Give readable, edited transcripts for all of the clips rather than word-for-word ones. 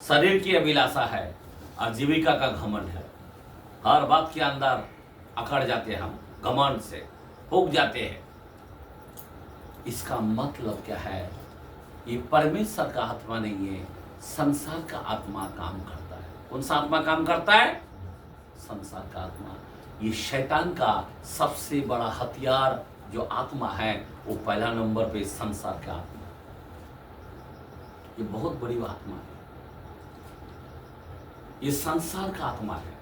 शरीर की अभिलाषा है और जीविका का घमंड है। हर बात के अंदर अकड़ जाते हैं, हम घमंड से फूक जाते हैं। इसका मतलब क्या है? ये परमेश्वर का आत्मा नहीं है, संसार का आत्मा काम करता है। कौन सा आत्मा काम करता है? संसार का आत्मा। ये शैतान का सबसे बड़ा हथियार जो आत्मा है वो पहला नंबर पे संसार का आत्मा। ये बहुत बड़ी आत्मा है, ये संसार का आत्मा है।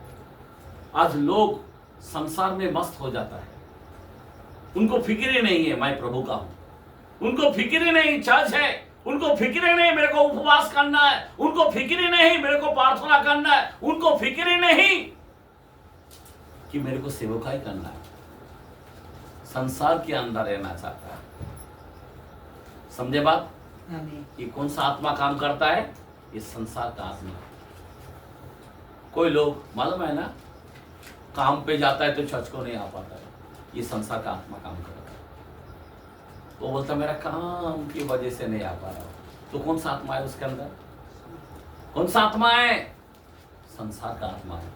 आज लोग संसार में मस्त हो जाता है, उनको फिक्र ही नहीं है मैं प्रभु का हूं, उनको फिक्र ही नहीं चर्च है, उनको फिक्र ही नहीं मेरे को उपवास करना है, उनको फिक्र ही नहीं मेरे को प्रार्थना करना है, उनको फिक्र ही नहीं कि मेरे को सेवकाई करना है। संसार के अंदर रहना चाहता है। समझे बात? ये कौन सा आत्मा काम करता है? ये संसार का आत्मा। कोई लोग मालूम है ना, काम पे जाता है तो चर्च को नहीं आ पाता है, ये संसार का आत्मा काम करता है। वो बोलता मेरा काम की वजह से नहीं आ पा रहा। तो कौन सा आत्मा है उसके अंदर? कौन सा आत्मा है? संसार का आत्मा है।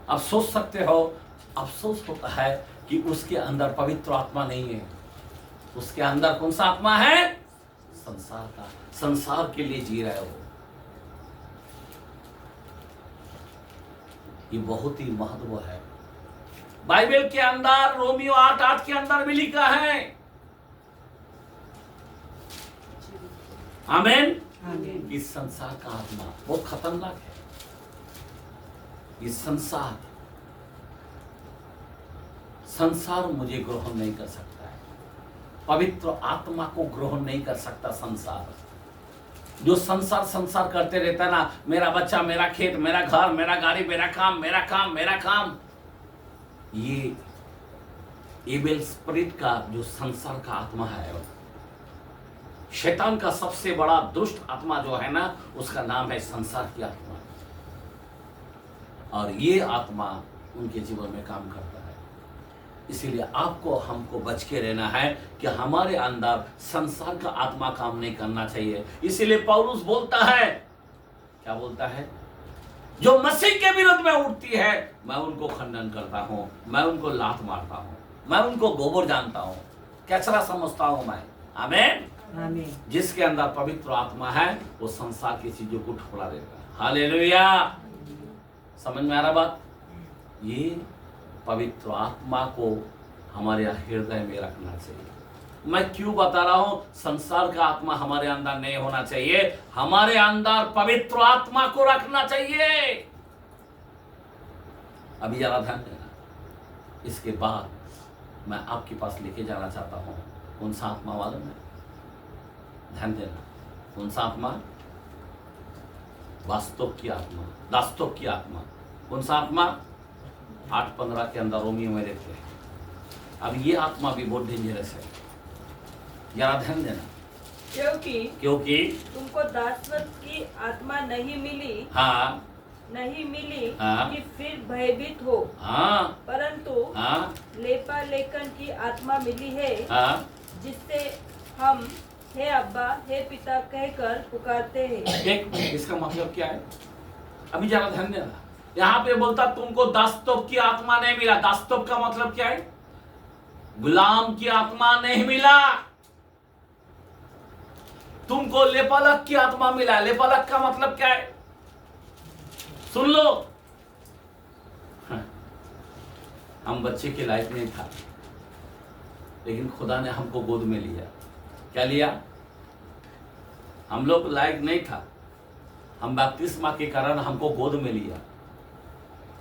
आप सोच सकते हो, अफसोस होता है कि उसके अंदर पवित्र आत्मा नहीं है। उसके अंदर कौन सा आत्मा है? संसार का। संसार के लिए जी रहे हो। ये बहुत ही महत्व है। बाइबल के अंदर रोमियो 8:8 के अंदर भी लिखा है। आमीन। इस संसार का आत्मा बहुत खतरनाक है। इस संसार मुझे ग्रहण नहीं कर सकता है, पवित्र आत्मा को ग्रहण नहीं कर सकता संसार। जो संसार करते रहता ना, मेरा बच्चा, मेरा खेत, मेरा घर, मेरा गाड़ी, मेरा काम, मेरा काम, मेरा काम, ये एबेल स्पिरिट का जो संसार का आत्मा है, शैतान का सबसे बड़ा दुष्ट आत्मा जो है ना, उसका नाम है संसार की आत्मा। और ये आत्मा उनके जीवन में काम करता है। इसीलिए आपको हमको बच के रहना है कि हमारे अंदर संसार का आत्मा काम नहीं करना चाहिए। इसीलिए पौलुस बोलता है, क्या बोलता है? जो मसीह के विरुद्ध में उठती है मैं उनको खंडन करता हूं, मैं उनको लात मारता हूं, मैं उनको गोबर जानता हूं, कचरा समझता हूं मैं। आमीन। जिसके अंदर पवित्र आत्मा है वो संसार की चीजों को ठुकरा देता है। हालेलुया। समझ में आ रहा बात? ये पवित्र आत्मा को हमारे हृदय में रखना चाहिए। मैं क्यों बता रहा हूं संसार का आत्मा हमारे अंदर नहीं होना चाहिए, हमारे अंदर पवित्र आत्मा को रखना चाहिए। अभी जरा ध्यान देना। इसके बाद मैं आपके पास लेके जाना चाहता हूं, कौन सा आत्मा मालूम है? ध्यान देना। कौन सा आत्मा? वास्तव की आत्मा, दास्तव की आत्मा। कौन सा आत्मा? 8:15 के अंदर रोमियो में देखते हैं। अब ये आत्मा भी बहुत डेंजरस है, जरा ध्यान देना। क्योंकि तुमको दासत्व की आत्मा नहीं मिली, नहीं मिली कि फिर भयभीत हो, परंतु लेपा लेखन की आत्मा मिली है, जिससे हम हे अब्बा, हे पिता कहकर पुकारते हैं। इसका मतलब क्या है? अभी जरा ध्यान देना। यहाँ पे बोलता तुमको दास्तव की आत्मा नहीं मिला। दास्तव का मतलब क्या है? गुलाम की आत्मा नहीं मिला। तुमको लेपालक की आत्मा मिला। लेपालक का मतलब क्या है? सुन लो। हम बच्चे के लायक नहीं था, लेकिन खुदा ने हमको गोद में लिया। क्या लिया? हम लोग लायक नहीं था, हम बपतिस्मा के कारण हमको गोद में लिया।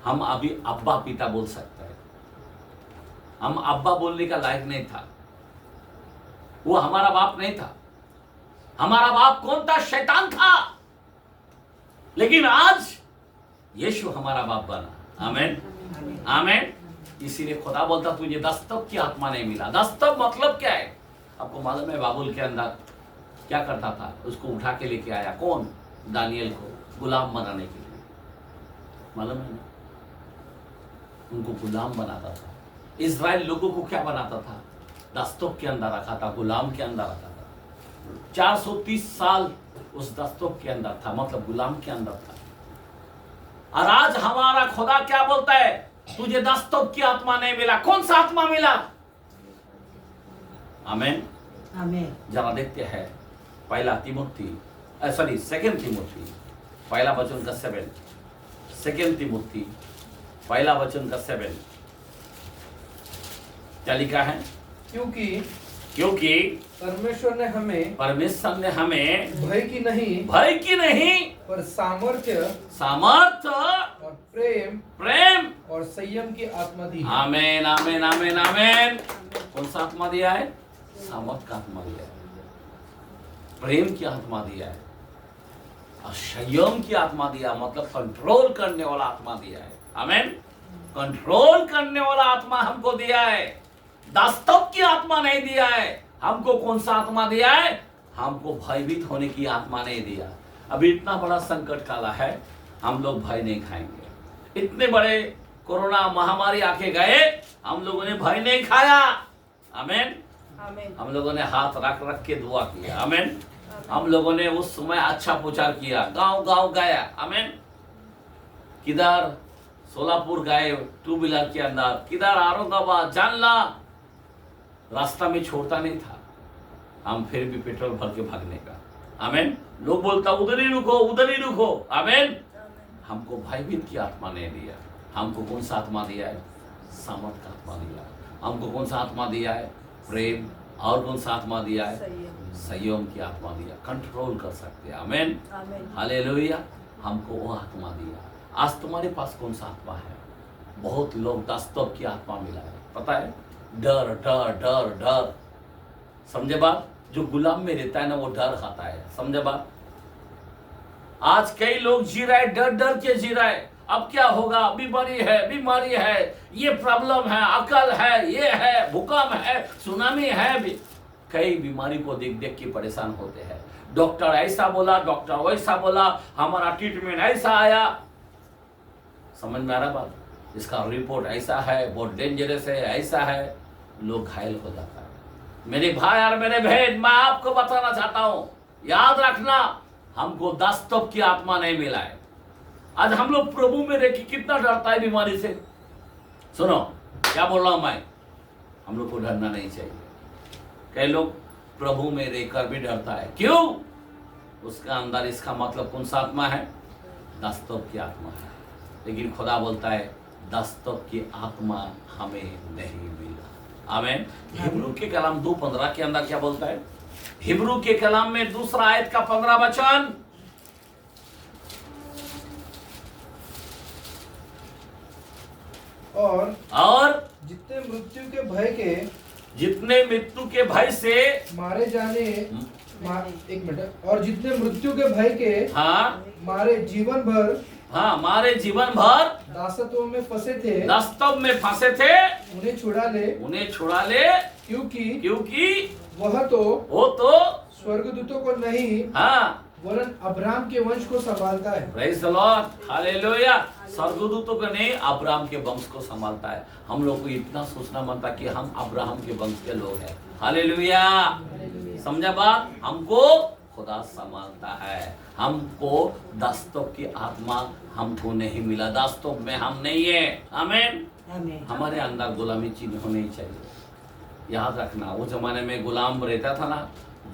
हम अभी अब्बा पिता बोल सकते हैं। हम अब्बा बोलने का लायक नहीं था। वो हमारा बाप नहीं था। हमारा बाप कौन था? शैतान था। लेकिन आज यीशु हमारा बाप बना। आमीन। आमीन। इसीलिए खुदा बोलता तुझे दास्तव की आत्मा नहीं मिला। दास्तव मतलब क्या है? आपको मालूम है बाबुल के अंदर क्या करता था? उसको उठा के लेके आया कौन? दानियल को, गुलाम बनाने के लिए। मालूम है ना? उनको गुलाम बनाता था। इज़राइल लोगों को क्या बनाता था? दास्तव के अंदर रखा था, गुलाम के अंदर रखा था। 430 साल उस दस्तूब के अंदर था, मतलब गुलाम के अंदर था। और आज हमारा खुदा क्या बोलता है, तुझे दस्तूब की आत्मा नहीं मिला। कौन सा आत्मा मिला? आमीन, आमीन। जरा देखते हैं पहला तिमुथी, सॉरी सेकंड तिमुथी पहला वचन का 7, सेकंड तिमुथी पहला वचन का 7 क्या लिखा है? क्योंकि परमेश्वर ने हमें भय की नहीं पर सामर्थ्य और प्रेम और संयम की आत्मा दी है। आमीन, आमीन, आमीन, आमीन। कौन सा आत्मा दिया है? सामर्थ का आत्मा दिया है, प्रेम की आत्मा दिया है, और संयम की आत्मा दिया, मतलब कंट्रोल करने वाला आत्मा दिया है। आमीन, कंट्रोल करने वाला आत्मा हमको दिया है, दस्तूब की आत्मा नहीं दिया है। हमको कौन सा आत्मा दिया है? हमको भयभीत होने की आत्मा नहीं दिया। अभी इतना बड़ा संकट काला है, हम लोग भय नहीं खाएंगे। इतने बड़े कोरोना महामारी आके गए, हम लोगों ने भय नहीं खाया। आमीन, हम लोगों ने हाथ रख रख के दुआ किया। आमीन, हम लोगों ने उस समय अच्छा प्रचार किया, गांव गांव गया। आमीन, किधर सोलापुर गए 2 व्हीलर के अंदर, किधर औरंगाबाद, जानला, रास्ता में छोड़ता नहीं था हम, फिर भी पेट्रोल भर के भागने का। आमीन, लोग बोलता उधर ही रुको, उधर ही रुको। आमीन, हमको भयभीत की आत्मा नहीं दिया। हमको कौन सा आत्मा दिया है? सामर्थ का आत्मा दिया। हमको कौन सा आत्मा दिया है? प्रेम। और कौन सा आत्मा दिया है? संयम की आत्मा दिया, कंट्रोल कर सकते हैं। आमीन, हालेलुया। हमको वो आत्मा दिया। आज तुम्हारे पास कौन सा आत्मा है? बहुत लोग दस्तूब की आत्मा मिला है, पता है? डर डर डर डर, समझे बात? जो गुलाम में रहता है ना, वो डर खाता है, समझे बात? आज कई लोग जी रहे, डर डर के जी रहे। अब क्या होगा? बीमारी है, ये प्रॉब्लम है, अकल है, ये है, भूकंप है, सुनामी है। कई बीमारी को देख देख के परेशान होते हैं। डॉक्टर ऐसा बोला, डॉक्टर वैसा बोला, हमारा ट्रीटमेंट ऐसा आया। समझ में आ रहा बात? इसका रिपोर्ट ऐसा है, बहुत डेंजरस है, ऐसा है, लोग घायल हो जाता है। मेरे भाई और मेरे बहन, मैं आपको बताना चाहता हूं, याद रखना, हमको दस्तूब की आत्मा नहीं मिला है। आज हम लोग प्रभु में रह के कितना डरता है बीमारी से। सुनो क्या बोल रहा हूं मैं, हम लोग को डरना नहीं चाहिए। कई लोग प्रभु में रहकर भी डरता है, क्यों? उसका अंदर इसका मतलब कौन सा आत्मा है? दस्तूब की आत्मा है। लेकिन खुदा बोलता है दस्तूब की आत्मा हमें नहीं मिला। आमीन। हिब्रू के कलाम 2:15 के अंदर क्या बोलता है? हिब्रू के कलाम में 2 आयत का 15 वचन, और जितने मृत्यु के भय से मारे जाने, एक मिनट, और जितने मृत्यु के भय के मारे जीवन भर दासत्व में फंसे थे, उन्हें छुड़ा ले, क्योंकि वह तो स्वर्गदूतों को नहीं, वरन अब्राहम के वंश को संभालता है। Praise the lord, hallelujah. स्वर्गदूतों को नहीं, अब्राहम के वंश को संभालता है। हम लोग को इतना सोचना बनता कि हम अब्राहम के वंश के लोग हैं। हालेलुया, समझा बात? हमको खुदा संभालता है। हमको दस्तूब की आत्मा हमको नहीं मिला, दस्तूब में हम नहीं है। आमीन। हमारे अंदर गुलामी चीज होनी चाहिए। याद रखना, वो जमाने में गुलाम रहता था ना,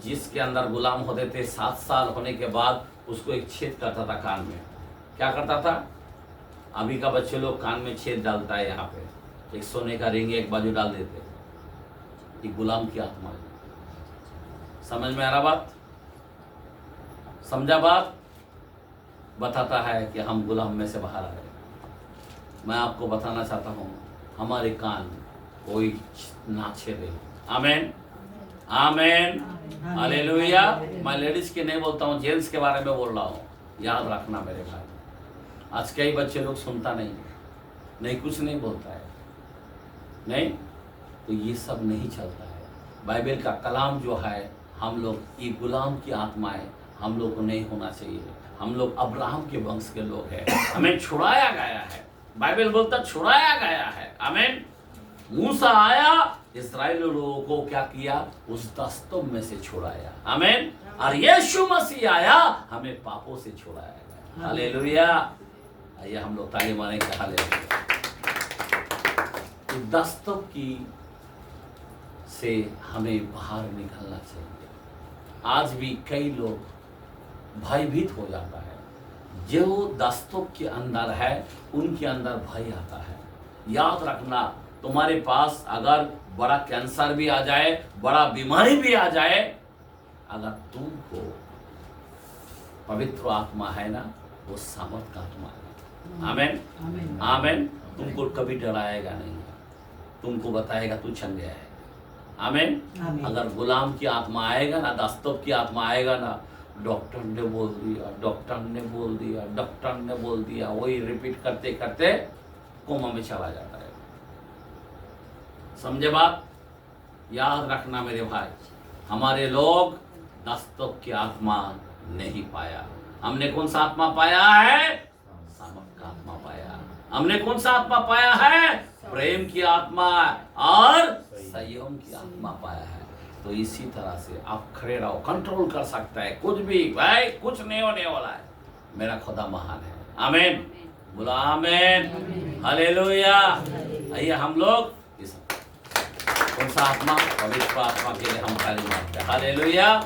जिसके अंदर गुलाम होते थे, 7 साल होने के बाद उसको एक छेद करता था कान में। क्या करता था? अभी का बच्चे लोग कान में छेद डालता है, यहाँ पे एक सोने का रिंग एक बाजू डाल देते। ये गुलाम की आत्मा है। समझ में आ रहा बात? समझा बात? बताता है कि हम गुलाम में से बाहर आ गए। मैं आपको बताना चाहता हूँ, हमारे कान कोई ना छेदे। आमीन, आमीन, हालेलुया। मैं लेडीज के नहीं बोलता हूँ, जेंट्स के बारे में बोल रहा हूँ। याद रखना मेरे भाई, आज कई बच्चे लोग सुनता नहीं, कुछ नहीं बोलता है, नहीं, तो ये सब नहीं चलता है। बाइबल का कलाम जो है, हम लोग ये गुलाम की आत्मा है, हम लोग को नहीं होना चाहिए। हम लोग अब्राहम के वंश के लोग हैं, हमें छुड़ाया गया है। बाइबल बोलता छुड़ाया गया है। आमीन। मूसा आया, इस्राएल लोगों को क्या किया? उस दस्तूब में से छुड़ाया। आमीन। और यीशु मसीह आया हमें पापों से छुड़ाएगा। हालेलुया। आइए हम लोग ताली मारेंगे। हालेलुया। दस्तों की से हमें बाहर निकलना चाहिए। आज भी कई लोग भयभीत हो जाता है। जो दस्तों के अंदर है उनके अंदर भय आता है। याद रखना, तुम्हारे पास अगर बड़ा कैंसर भी आ जाए, बड़ा बीमारी भी आ जाए, अगर तुमको पवित्र आत्मा है ना, वो सामर्थ का आत्मा है। आमेन आमेन। तुमको कभी डराएगा नहीं, तुमको बताएगा तू चल गया है। आमेन। अगर गुलाम की आत्मा आएगा ना, दस्तों की आत्मा आएगा ना, डॉक्टर ने बोल दिया, डॉक्टर ने बोल दिया, डॉक्टर ने बोल दिया, वही रिपीट करते करते कोमा में चला जाता है। समझे बात? याद रखना मेरे भाई, हमारे लोग दस्तों की आत्मा नहीं पाया। हमने कौन सा आत्मा पाया है? सामर्थ का आत्मा पाया। हमने कौन सा आत्मा पाया है? प्रेम की आत्मा और संयम की आत्मा पाया है। तो इसी तरह से आप खड़े रहो, कंट्रोल कर सकता है कुछ भी। भाई कुछ नहीं होने वाला है, मेरा खुदा महान है। आमीन। बोला आमीन। हालेलुया। आइए हम लोग इस कौन सा आत्मा? पवित्र आत्मा के लिए हम ताली मारते हैं। हालेलुया।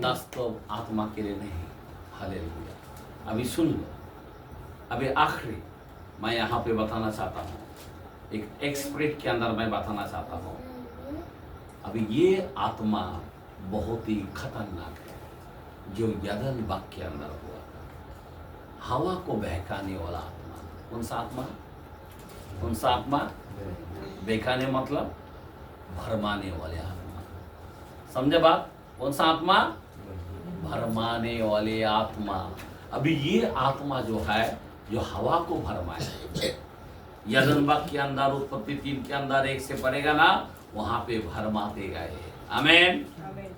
दस्तों आत्मा के लिए नहीं। हालेलुया। अभी सुन लो, अभी आखिरी मैं यहाँ पे बताना चाहता हूँ, एक एक्सप्रेट के अंदर मैं बताना चाहता हूँ। अभी ये आत्मा बहुत ही खतरनाक है जो यदन बाग के अंदर हुआ था। हवा को बहकाने वाला आत्मा। कौन सा आत्मा? कौन सा आत्मा? बहकाने मतलब भरमाने वाले आत्मा। समझे बात? कौन सा आत्मा? भरमाने वाले आत्मा। अभी ये आत्मा जो है, जो हवा को भरमाए, यदन बाग के अंदर उत्पत्ति 3 के अंदर 1 से पढ़ेगा ना, वहां पे भरमाते गए। आमीन।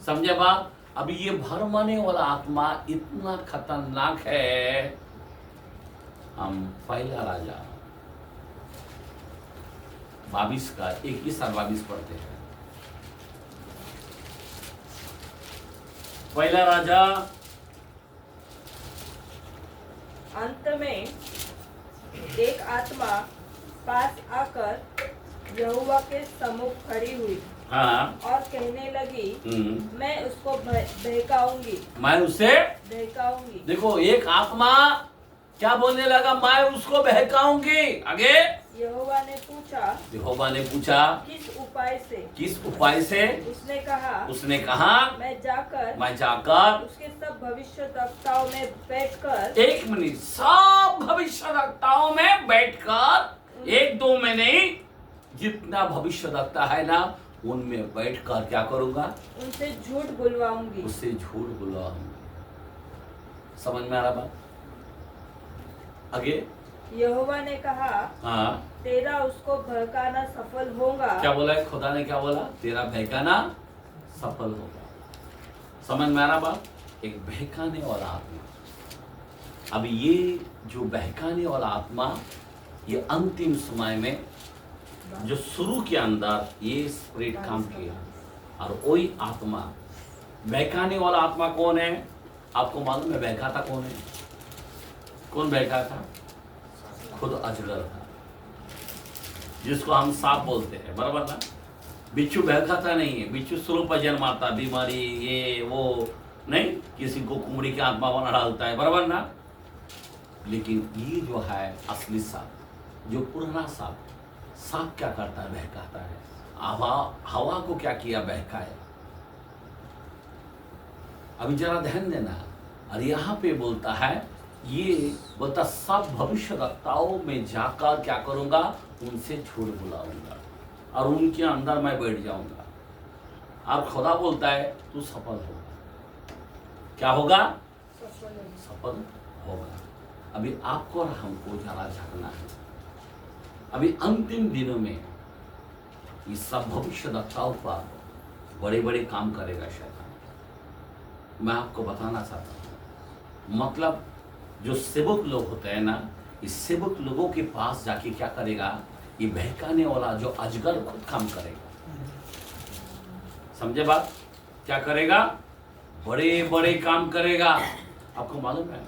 समझे बात? अभी ये भरमाने वाला आत्मा इतना खतरनाक है। हम पहला राजा 22 का 21 और 22 पढ़ते हैं। पहला राजा। अंत में एक आत्मा पास आकर यहोवा के सम्मुख खड़ी हुई। हाँ। और कहने लगी, मैं उसको बहकाऊंगी। मैं उसे बहकाऊंगी। देखो, एक आत्मा क्या बोलने लगा? मैं उसको बहकाऊंगी। आगे यहोवा ने पूछा किस उपाय से? किस उपाय से? उसने कहा मैं जाकर उसके सब भविष्यद्वक्ताओं में बैठकर। एक मिनट, सब भविष्यद्वक्ताओं में बैठकर, 1-2 में नहीं, जितना भविष्यद्वक्ता है ना, उनमें बैठकर क्या करूंगा? उनसे झूठ बुलवाऊंगी। उससे झूठ बुलवाऊंगी। समझ में आ रहा बात? आगे यहोवा ने कहा, हाँ, तेरा उसको बहकाना सफल होगा। क्या बोला है खुदा ने? क्या बोला? तेरा बहकाना सफल होगा। समझ में आ रहा बात? एक बहकाने वाला आत्मा। अब ये जो बहकाने वाला आत्मा, ये अंतिम समय में जो शुरू के अंदर ये स्पिरिट काम किया, और वही आत्मा, बहकाने वाला आत्मा कौन है? आपको मालूम है बहकाता कौन है? कौन बहका था? खुद अजगर था, जिसको हम सांप बोलते हैं। बराबर ना? बिच्छू बहकाता नहीं है। बिच्छू शुरू पर जन्माता, बीमारी ये वो नहीं, किसी को कुमड़ी की आत्मा बना डालता है। बराबर ना? लेकिन ये जो है असली सांप, जो पुराना सांप क्या करता है? बहकाता है। हवा को क्या किया? बहकाया। अभी जरा ध्यान देना। और यहाँ पे बोलता है, ये बोलता सब भविष्यद्वक्ताओं में जाकर क्या करूंगा? उनसे झूठ बुलाऊंगा और उनके अंदर मैं बैठ जाऊंगा। और खुदा बोलता है तू सफल होगा। क्या होगा? सफल होगा। अभी आपको और हमको जरा झांकना है। अभी अंतिम दिनों में ये सब भविष्यद्वक्ताओं पर बड़े बड़े काम करेगा शैतान। मैं आपको बताना चाहता हूँ, मतलब जो सेवक लोग होते हैं ना, इस सेवक लोगों के पास जाके क्या करेगा? ये बहकाने वाला जो अजगर खुद काम करेगा। समझे बात? क्या करेगा? बड़े बड़े काम करेगा। आपको मालूम है,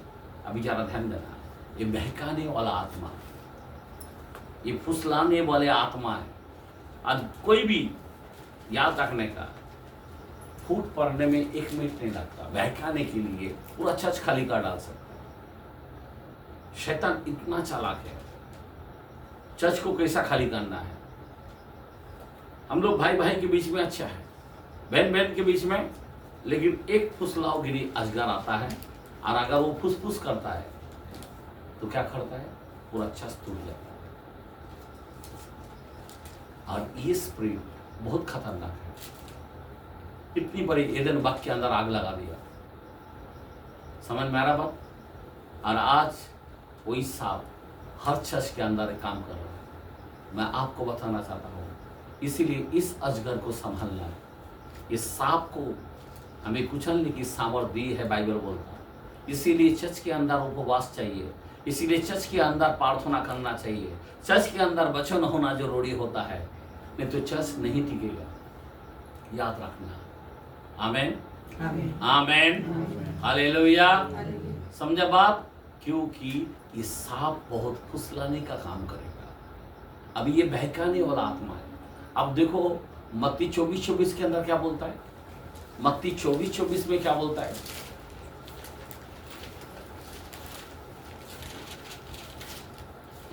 अभी जरा ध्यान देना, ये बहकाने वाला आत्मा, ये फुसलाने वाले आत्मा है। आज कोई भी याद रखने का, फूट पड़ने में 1 मिनट नहीं लगता, बहकाने के लिए पूरा चर्च खाली कर डाल सकता है। शैतान इतना चालाक है, चर्च को कैसा खाली करना है। हम लोग भाई भाई के बीच में अच्छा है, बहन बहन के बीच में, लेकिन एक फुसलावगिरी अजगर आता है और अगर वो फुसफुस करता है तो क्या करता है, पूरा चर्च टूट जाता है। और ये स्प्रिट बहुत खतरनाक है, इतनी बड़ी एदन बाग के अंदर आग लगा दिया। समझ में आ रहा बात? और आज वही सांप हर चर्च के अंदर एक काम कर रहा है। मैं आपको बताना चाहता हूँ, इसीलिए इस अजगर को संभालना है। इस सांप को हमें कुचलने की सामर्थ्य दी है, बाइबल बोलता है। इसीलिए चर्च के अंदर उपवास चाहिए, इसीलिए चर्च के अंदर प्रार्थना करना चाहिए, चर्च के अंदर वचन होना जरूरी होता है, नहीं तो चर्च नहीं टिकेगा। याद रखना। आमेन, आमेन, हालेलुया। समझा बात? क्योंकि ये सांप बहुत फुसलाने का काम करेगा। अभी ये बहकाने वाला आत्मा है। अब देखो मत्ती 24:24 के अंदर क्या बोलता है? मत्ती 24:24 में क्या बोलता है?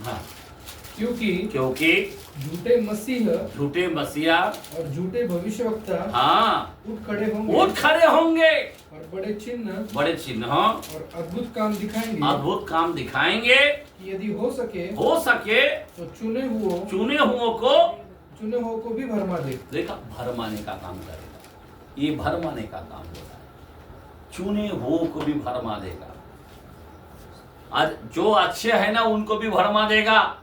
हाँ, क्योंकि झूठे मसीहा और झूठे भविष्यवक्ता हाँ उठ खड़े होंगे और बड़े चिन्ह और अद्भुत काम दिखाएंगे कि यदि हो सके तो चुने हुओं को भी भरमा दे। देखा, भरमाने का काम करेगा, ये भरमाने का काम होता है। चुने हुओं को भी भरमा देगा। आज जो अच्छे है ना उनको भी भरमा देगा।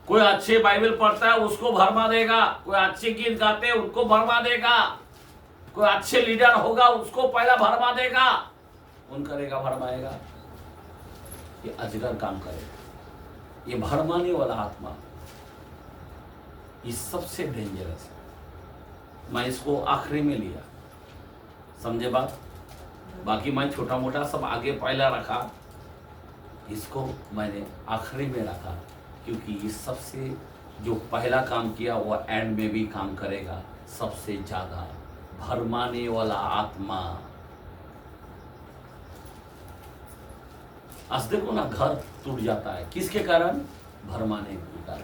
कोई अच्छे बाइबल पढ़ता है उसको भरमा देगा, कोई अच्छे गीत गाते हैं उनको भरमा देगा, कोई अच्छे लीडर होगा उसको पहला भरमा देगा, कौन करेगा? भरमाएगा। ये अजगर काम करेगा। ये भरमाने वाला आत्मा ये सबसे डेंजरस है। मैं इसको आखिरी में लिया, समझे बात? बाकी मैं छोटा मोटा सब आगे पहला रखा, इसको मैंने आखिरी में रखा क्योंकि ये सबसे जो पहला काम किया वो एंड में भी काम करेगा। सबसे ज्यादा भरमाने वाला आत्मा। आज देखो ना, घर टूट जाता है किसके कारण? भरमाने के कारण।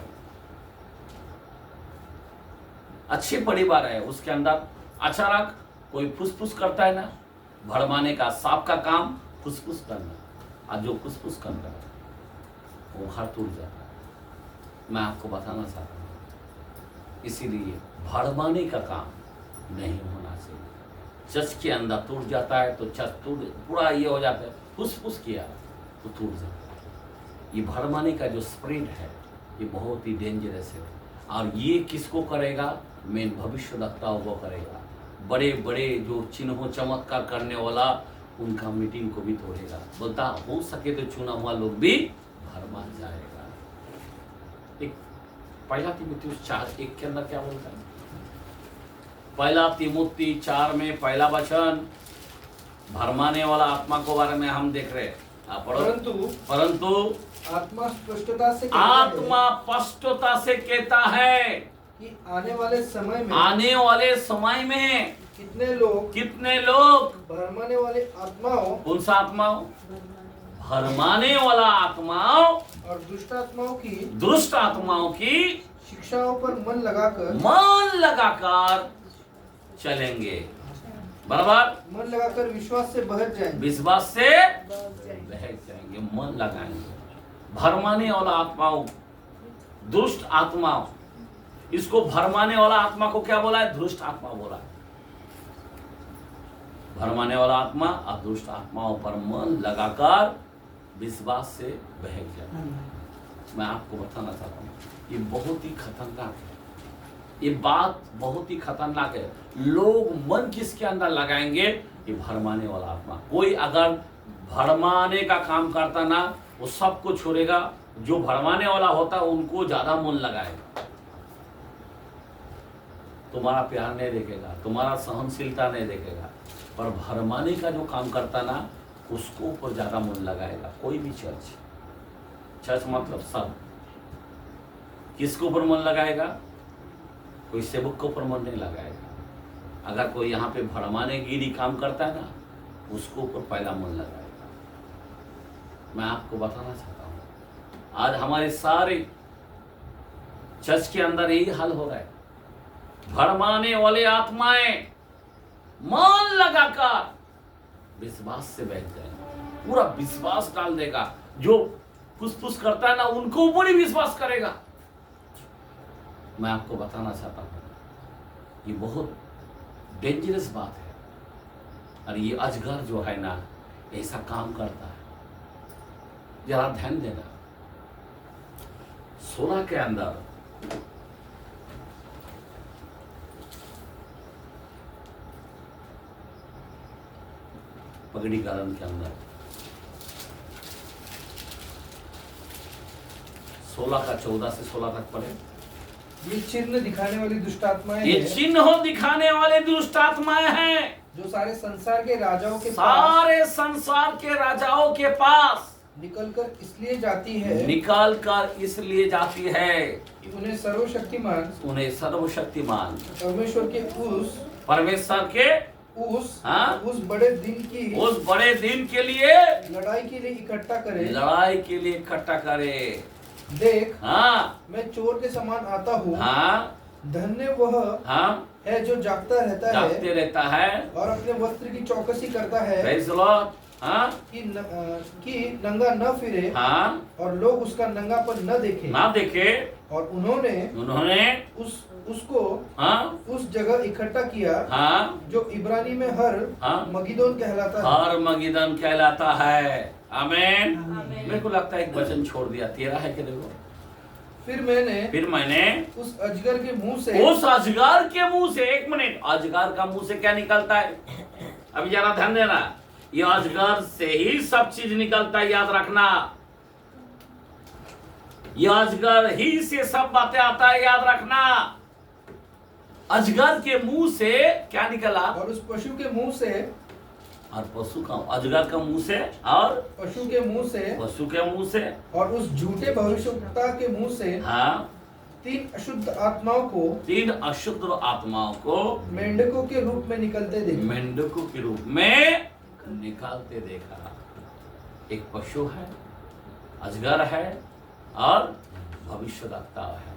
अच्छे परिवार है, उसके अंदर अचानक कोई फुसफुस करता है ना, भरमाने का। सांप का काम फुसफुस करना, और जो फुसफुस करता है वो घर टूट जाता है। मैं आपको बताना चाहता हूँ, इसीलिए भरमाने का काम नहीं होना चाहिए। चर्च के अंदर टूट जाता है तो चर्च टूट पूरा ये हो जाता है, फुसफुस किया तो टूट जाता है। ये भरमाने का जो स्प्रिट है ये बहुत ही डेंजरस है। और ये किसको करेगा? मेन भविष्यवक्ताओं को करेगा। बड़े बड़े जो चिन्हों चमत्कार करने वाला, उनका मीटिंग को भी तोड़ेगा। बोलता हो सके तो चुना हुआ लोग भी भरमा जाएगा। एक पहला तीमुथियुस 4:1 के अंदर क्या बोलता है? पहला तीमुथी 4 में पहला वचन भरमाने वाला आत्मा को बारे में हम देख रहे हैं। परंतु आत्मा स्पष्टता से कहता है कि आने वाले समय में कितने लोग भरमाने वाले आत्माओं, कौन सा आत्माओं? भरमाने वाला आत्माओं और दुष्ट आत्माओं की शिक्षाओं पर मन लगाकर चलेंगे। बराबर, मन लगाकर विश्वास से बहक जाएंगे, मन लगाएंगे। भरमाने वाला आत्माओं, दुष्ट आत्माओं, इसको भरमाने वाला आत्मा को क्या बोला है? दुष्ट आत्मा बोला है। भरमाने वाला आत्मा और दुष्ट आत्माओं पर मन लगाकर विश्वास से बहक जाए। मैं आपको बताना चाहता हूँ, ये बहुत ही खतरनाक है। ये बात बहुत ही खतरनाक है। लोग मन किसके अंदर लगाएंगे? ये भरमाने वाला आत्मा। कोई अगर भरमाने का काम करता ना, वो सबको छोड़ेगा। जो भरमाने वाला होता है उनको ज्यादा मन लगाएगा। तुम्हारा प्यार नहीं देखेगा, तुम्हारा सहनशीलता नहीं देखेगा, पर भरमाने का जो काम करता ना, उसको ऊपर ज्यादा मन लगाएगा। कोई भी चर्च मतलब सब, किसके ऊपर मन लगाएगा? कोई सेवक के ऊपर मन नहीं लगाएगा। अगर कोई यहाँ पे भरमाने गिरी काम करता है ना, उसको ऊपर पहला मन लगाएगा। मैं आपको बताना चाहता हूँ, आज हमारे सारे चर्च के अंदर यही हाल हो रहा है। भरमाने वाले आत्माएं मन लगाकर विश्वास से बैठ जाएंगे, पूरा विश्वास डाल देगा। जो फुसफुस करता है ना, उनको ऊपर ही विश्वास करेगा। मैं आपको बताना चाहता हूं, ये बहुत डेंजरस बात है। और ये अजगर जो है ना, ऐसा काम करता है। जरा ध्यान देना, 16 के अंदर पगड़ी गालन के अंदर 16 का 14 से 16 तक पढ़े। ये चिन्ह दिखाने वाली दुष्ट आत्माएं ये चिन्ह दिखाने वाले दुष्ट आत्माएं हैं, जो सारे संसार के राजाओं के पास निकल कर इसलिए जाती है, इसलिए जाती है कि उन्हें सर्वशक्तिमान परमेश्वर के उस बड़े दिन के लिए लड़ाई के लिए इकट्ठा करे। देख, मैं चोर के समान आता हूँ। धन्य वह है जो जागते रहता है और अपने वस्त्र की चौकसी करता है, कि नंगा न फिरे और लोग उसका नंगापन न देखे। और उन्होंने उसको उस जगह इकट्ठा किया जो इब्रानी में हर मगिदोन कहलाता है। आमीन। मेरे को लगता है एक वचन छोड़ दिया, 13 है कि देखो। फिर मैंने उस अजगर के मुंह से 1 मिनट, अजगर का मुंह से क्या निकलता है? अभी जरा ध्यान देना, ये अजगर से ही सब चीज निकलता है, याद रखना। ये अजगर ही से सब बातें आता है, याद रखना। अजगर के मुंह से क्या निकला? और उस पशु के मुंह से, और अजगर का मुंह से, और पशु के मुंह से, और उस झूठे भविष्यवक्ता के मुंह से 3 अशुद्ध आत्माओं को मेंढकों के रूप में निकालते देखा। एक पशु है, अजगर है और भविष्यवक्ता है।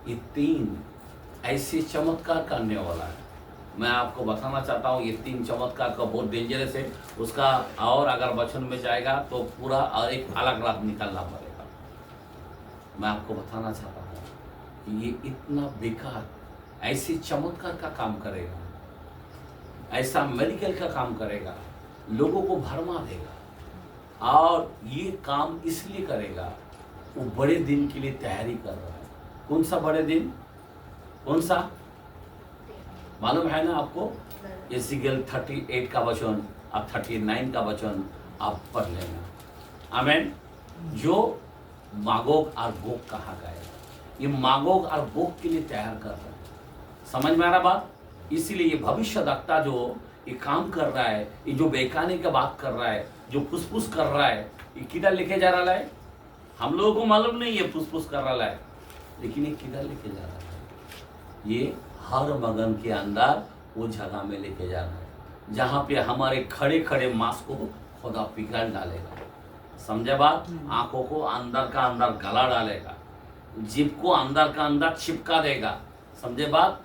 ये 3 ऐसे चमत्कार करने वाला है। मैं आपको बताना चाहता हूँ, ये 3 चमत्कार का बहुत डेंजरस है। उसका और अगर वचन में जाएगा तो पूरा और एक अलग रात निकालना पड़ेगा। मैं आपको बताना चाहता हूँ कि ये इतना बेकार, ऐसे चमत्कार का काम करेगा, ऐसा मेडिकल का काम करेगा, लोगों को भरमा देगा। और ये काम इसलिए करेगा, वो बड़े दिन के लिए तैयारी कर रहा है। कौन सा बड़े दिन? कौन सा मालूम है ना आपको? एजिकल 38 का वचन और 39 का वचन आप पढ़ लेना। आमीन। जो मागोग और गोग कहा गया, ये मागोग और गोग के लिए तैयार कर रहा है। समझ में आ रहा बात? इसीलिए ये भविष्यवक्ता जो ये काम कर रहा है, ये जो बेकाने की बात कर रहा है, जो फुसफुस कर रहा है, ये किधर लेके जा रहा है? हम लोगों को मालूम नहीं ये फुसफुस कर रहा है, लेकिन ये किधर लेके जा रहा है? ये हर मगन के अंदर वो जगह में लेके जा रहा है, जहाँ पे हमारे खड़े खड़े मांस को खुदा पिघल डालेगा। समझे बात? आंखों को अंदर का अंदर गला डालेगा, जीभ को अंदर का अंदर चिपका देगा। समझे बात?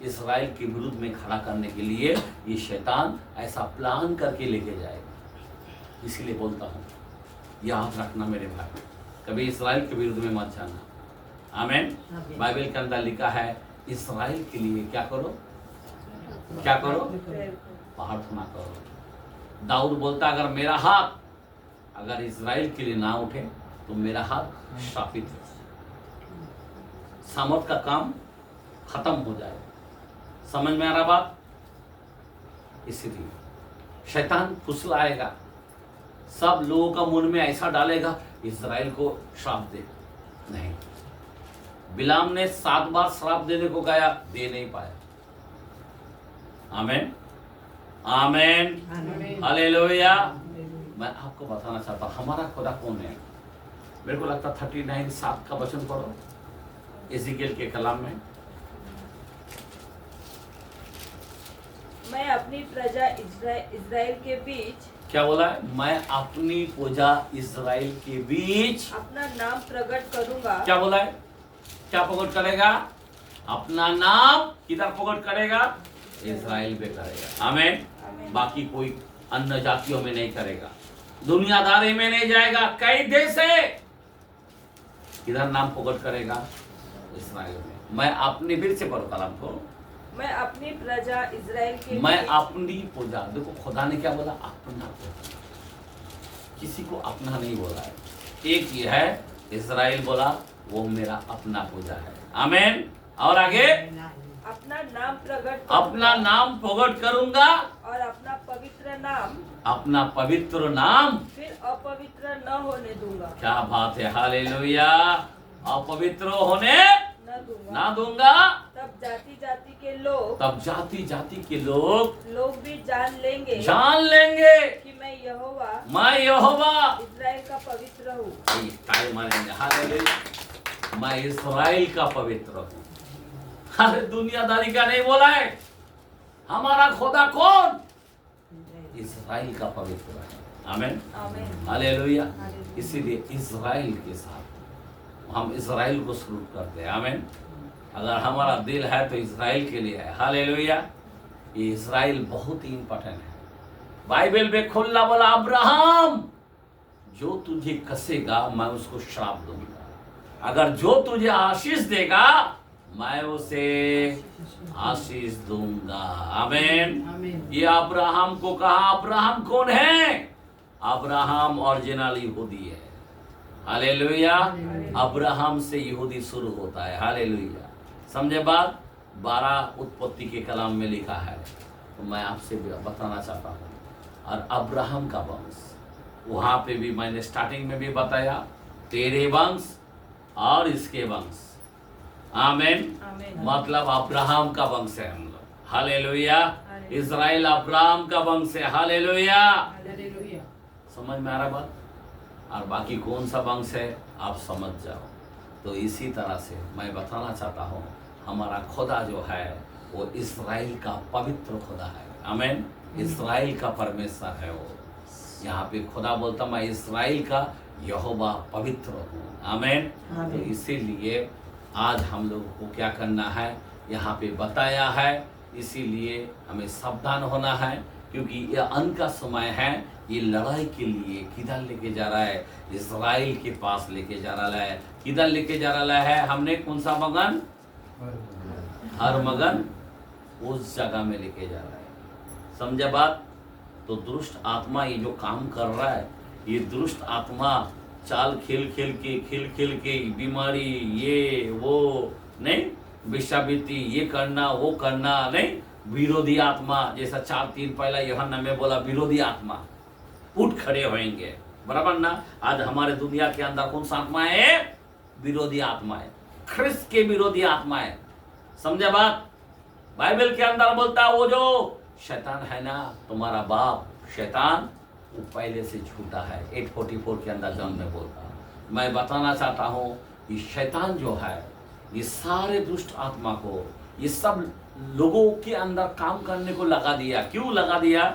इस्राएल के विरुद्ध में खड़ा करने के लिए ये शैतान ऐसा प्लान करके लेके जाएगा। इसीलिए बोलता हूँ, याद रखना मेरे भाई, कभी इस्राएल के विरुद्ध में मत जाना। आमीन। बाइबल के अंदर लिखा है, इस्राएल के लिए क्या करो? प्रार्थना करो। दाऊद बोलता, अगर मेरा हाथ अगर इस्राएल के लिए ना उठे तो मेरा हाथ शापित है, सामर्थ का काम खत्म हो जाए। समझ में आ रहा बात? इसलिए शैतान फुसलाएगा, सब लोगों का मन में ऐसा डालेगा इस्राएल को श्राप दे। नहीं, बिलाम ने 7 बार श्राप देने को गया, दे नहीं पाया। आमीन। आमेन, हालेलुया। मैं आपको बताना चाहता हूँ हमारा खुदा कौन है। मेरे को लगता 39:7 का वचन पढ़ो एजिकेल के कलाम में। मैं अपनी प्रजा इज़राइल के बीच, क्या बोला है? मैं अपनी प्रजा इज़राइल के बीच अपना नाम प्रकट करूंगा। क्या बोला है? क्या प्रकट करेगा? अपना नाम किधर प्रकट करेगा? इज़राइल पे करेगा। आमीन। बाकी कोई अन्य जातियों में नहीं करेगा, दुनियादारी में नहीं जाएगा। कई देश है, किधर नाम प्रकट करेगा? इज़राइल में। मैं अपनी फिर से पढ़ो कलाम को। मैं अपनी प्रजा इज़राइल के मैं बीच, अपनी प्रजा। देखो खुदा ने क्या बोला? अपना प्रजा। किसी को अपना नहीं बोला है, एक ही है इज़राइल बोला, वो मेरा अपना प्रजा है। आमीन। और आगे अपना नाम प्रकट, अपना नाम प्रकट करूंगा और अपना पवित्र नाम, अपना पवित्र नाम फिर अपवित्र न होने दूंगा। क्या बात है, हालेलुया। अपवित्र होने ना दूंगा। तब जाति जाति के लोग, तब जाति जाति के लोग भी जान लेंगे कि मैं यहोवा इज़राइल का पवित्र हूँ। हालेलुया। मैं इज़राइल का पवित्र हूँ। अरे दुनियादारी का नहीं बोला है। हमारा खुदा कौन? इज़राइल का पवित्र है। आमीन, हालेलुया। इसीलिए इज़राइल के साथ हम इज़राइल को सलूट करते हैं। आमीन। अगर हमारा दिल है तो इज़राइल के लिए है। हालेलुया। ये इज़राइल बहुत ही इंपॉर्टेंट है। बाइबल में खुला बोला, अब्राहम जो तुझे कसेगा मैं उसको श्राप दूंगा, अगर जो तुझे आशीष देगा मैं उसे आशीष दूंगा। आमीन। ये अब्राहम को कहा। अब्राहम कौन है? अब्राहम ओरिजिनल यहूदी है। हालेलुया। अब्राहम से यहूदी शुरू होता है। हालेलुया। समझे बात? 12 उत्पत्ति के कलाम में लिखा है, तो मैं आपसे बताना चाहता हूँ। और अब्राहम का वंश, वहाँ पे भी मैंने स्टार्टिंग में भी बताया, तेरे वंश और इसके वंश। आमीन। मतलब अब्राहम का वंश है हम लोग। हालेलुया। इज़राइल अब्राहम का वंश है। हालेलुया। समझ में आ रहा बात? और बाकी कौन सा वंश है आप समझ जाओ। तो इसी तरह से मैं बताना चाहता हूँ हमारा खुदा जो है वो इज़राइल का पवित्र खुदा है। आमीन। इज़राइल का परमेश्वर है वो। यहाँ पे खुदा बोलता मैं इज़राइल का यहोवा पवित्र हूँ। आमीन। तो इसीलिए आज हम लोगों को क्या करना है यहाँ पे बताया है। इसीलिए हमें सावधान होना है, क्योंकि ये अंत का समय है। ये लड़ाई के लिए किधर लेके जा रहा है? इज़राइल के पास लेके जा रहा है। किधर लेके जा रहा है? हमने कौन सा मगन? हर मगन उस जगह में लेके जा रहा है। समझे बात? तो दुष्ट आत्मा ये जो काम कर रहा है, ये दुष्ट आत्मा चाल खेल खेल के बीमारी ये वो नहीं, विषावृत्ति ये करना वो करना नहीं, विरोधी आत्मा जैसा 4-3 पहला यूहन्ना में बोला, विरोधी आत्मा उठ खड़े होंगे। बराबर ना? आज हमारे दुनिया के अंदर कौन सा आत्मा है? विरोधी आत्मा है। ख्रिस्त के विरोधी आत्मा है। समझे बात? बाइबल के अंदर बोलता है वो जो शैतान है ना, तुम्हारा बाप शैतान, वो पहले से झूठा है। 8:44 के अंदर जॉन में बोलता है। मैं बताना चाहता हूँ ये शैतान जो है, ये सारे दुष्ट आत्मा को, ये सब लोगों के अंदर काम करने को लगा दिया। क्यों लगा दिया?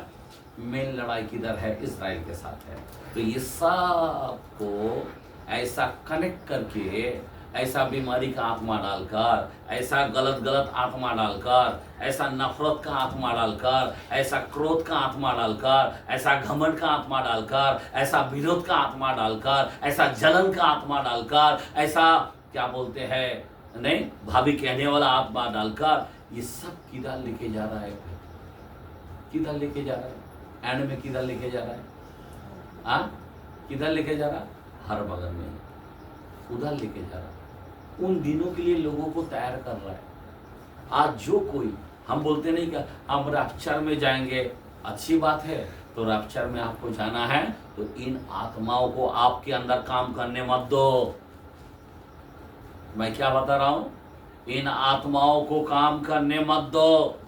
मेन लड़ाई किधर है? इज़राइल के साथ है। तो ये सब को ऐसा कनेक्ट करके, ऐसा बीमारी का आत्मा डालकर, ऐसा गलत आत्मा डालकर, ऐसा नफरत का आत्मा डालकर, ऐसा क्रोध का आत्मा डालकर, ऐसा घमंड का आत्मा डालकर, ऐसा विरोध का आत्मा डालकर, ऐसा जलन का आत्मा डालकर, ऐसा क्या बोलते हैं नहीं भाभी कहने वाला आत्मा डालकर, ये सब किधर लेके जा रहा है? किधर लेके जा रहा है? एंड में किधर लेके जा रहा है? किधर लेके जा रहा है? हर बगल में उधर लेके जा रहा है। उन दिनों के लिए लोगों को तैयार कर रहा है। आज जो कोई, हम बोलते नहीं कि हम रैप्चर में जाएंगे, अच्छी बात है, तो रैप्चर में आपको जाना है तो इन आत्माओं को आपके अंदर काम करने मत दो। मैं क्या बता रहा हूं? इन आत्माओं को काम करने मत दो।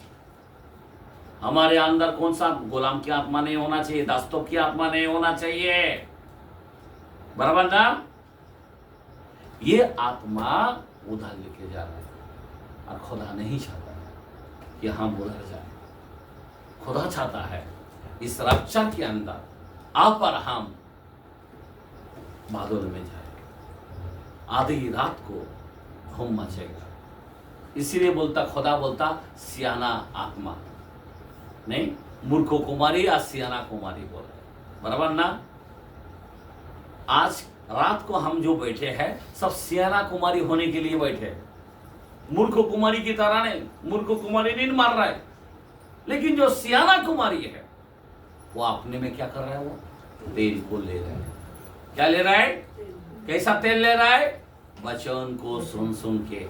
हमारे अंदर कौन सा गुलाम की आत्मा नहीं होना चाहिए, दास्तों की आत्मा नहीं होना चाहिए, बराबर ना। ये आत्मा उधर लेके जा रहा है और खुदा नहीं चाहता है कि हम उधर जाए। खुदा चाहता है इस रक्षा के अंदर आप और हम बादल में जाए, आधी रात को धूम मचेगा। इसीलिए बोलता, खुदा बोलता सियाना आत्मा नहीं, मूर्खो कुमारी या सियाना कुमारी बोला, बराबर ना। आज रात को हम जो बैठे हैं सब सियाना कुमारी होने के लिए बैठे हैं, मूर्खो कुमारी की तरह नहीं। मूर्खो कुमारी नहीं मार रहा है, लेकिन जो सियाना कुमारी है वो अपने में क्या कर रहा है, वो तेल को ले रहा है। क्या ले रहा है? कैसा तेल ले रहा है? वचन को सुन सुन के,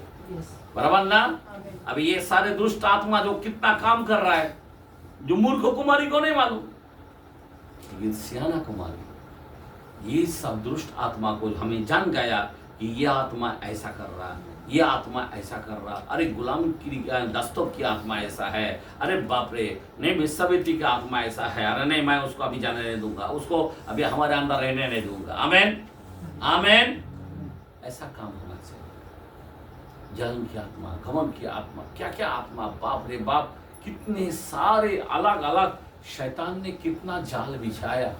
बराबर ना। अब ये सारे दुष्ट आत्मा जो कितना काम कर रहा है, जो मूर्ख कुमारी को नहीं मालूम, लेकिन सियाना कुमारी ये सब दुष्ट आत्मा को हमें जान गया कि ये आत्मा ऐसा कर रहा है, ये आत्मा ऐसा कर रहा, अरे गुलाम की दस्तों की आत्मा ऐसा है, अरे बाप रे नहीं मिस्सबेटी का आत्मा ऐसा है, अरे नहीं मैं उसको अभी जाने नहीं दूंगा, उसको अभी हमारे अंदर रहने नहीं दूंगा। आमेन आमेन। ऐसा काम होना चाहिए। जन्म की आत्मा, घमंड की आत्मा, क्या क्या आत्मा, बाप रे बाप, कितने सारे अलग अलग शैतान ने कितना जाल बिछाया।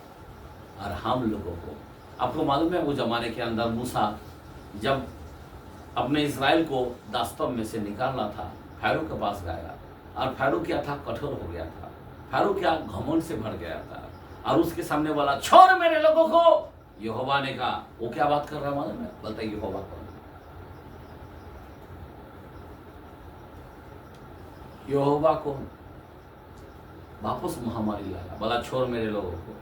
और हम लोगों को आपको मालूम है वो जमाने के अंदर मूसा जब अपने इस्राएल को दास्तव में से निकालना था, फैरो के पास गया, और फैरो क्या था, कठोर हो गया था। फैरो क्या घमंड से भर गया था, और उसके सामने वाला छोड़ मेरे लोगों को, यहोवा ने कहा। वो क्या बात कर रहा है मालूम है? बोलता है यहोवा कौन? यहोवा कौन? वापस महामारी लाया, बोला छोड़ मेरे लोगों को।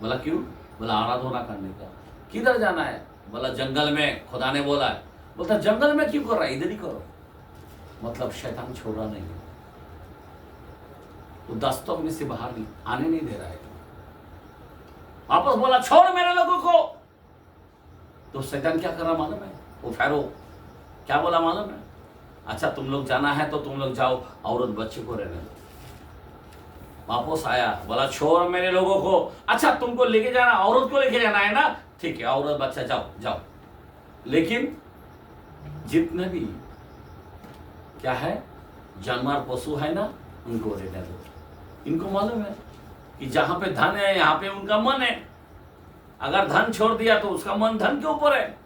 बोला क्यों? बोला आराधना करने का। किधर जाना है? बोला जंगल में, खुदा ने बोला है। बोलता जंगल में क्यों कर रहा है, इधर ही करो। मतलब शैतान छोड़ रहा नहीं है, वो दस्तों में से बाहर नहीं आने नहीं दे रहा है। वापस बोला छोड़ मेरे लोगों को। तो शैतान क्या कर रहा मालूम है? वो फैरो क्या बोला मालूम है? अच्छा तुम लोग जाना है तो तुम लोग जाओ, औरत बच्चे को रहने दो। वापस आया, बोला छोड़ मेरे लोगों को। अच्छा तुमको लेके जाना, औरत को लेके जाना है ना, ठीक है औरत बच्चा जाओ जाओ। लेकिन जितने भी क्या है जानवर पशु है ना, उनको रहने दो। इनको मालूम है कि जहां पे धन है यहाँ पे उनका मन है। अगर धन छोड़ दिया तो उसका मन धन के ऊपर है।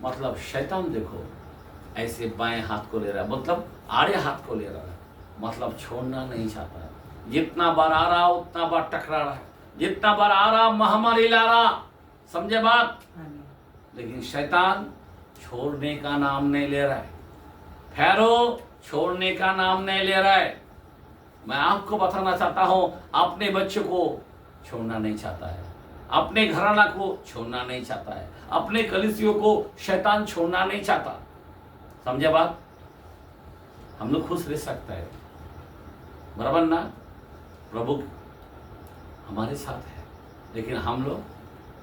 मतलब शैतान देखो ऐसे बाएं हाथ को ले रहा है, मतलब आड़े हाथ को ले रहा है, मतलब छोड़ना नहीं चाहता है। जितना बार आ रहा उतना बार टकरा रहा है, जितना बार आ रहा महामारी ला रहा, समझे बात? लेकिन शैतान छोड़ने का नाम नहीं ले रहा है। फैरो छोड़ने का नाम नहीं ले रहा है। मैं आपको बताना चाहता हूं, अपने बच्चे को छोड़ना नहीं चाहता है, अपने घराना को छोड़ना नहीं चाहता है, अपने कलीसियों को शैतान छोड़ना नहीं चाहता। समझे बात? हम लोग खुश रह सकते हैं, बराबर ना। प्रभु हमारे साथ है, लेकिन हम लोग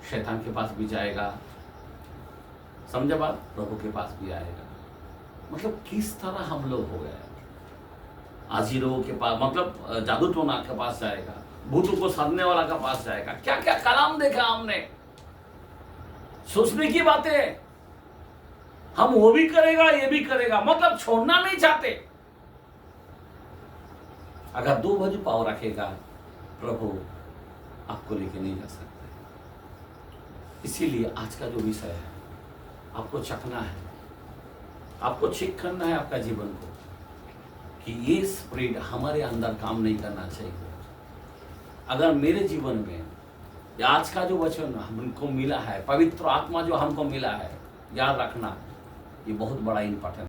शैतान के पास भी जाएगा, समझे बात? प्रभु के पास भी आएगा। मतलब किस तरह हम लोग हो गए, आजी लोगों के पास, मतलब जादू टोना के पास जाएगा, भूतों को साधने वाला के पास जाएगा। क्या क्या कलाम देखा हमने, सोचने की बातें। हम वो भी करेगा ये भी करेगा, मतलब छोड़ना नहीं चाहते। अगर 2 बाजू पाव रखेगा, प्रभु आपको लेके नहीं जा सकते। इसीलिए आज का जो विषय है आपको चखना है, आपको चेक करना है आपका जीवन को कि ये स्पिरिट हमारे अंदर काम नहीं करना चाहिए। अगर मेरे जीवन में या आज का जो वचन हमको मिला है, पवित्र आत्मा जो हमको मिला है, याद रखना ये बहुत बड़ा इंपॉर्टेंट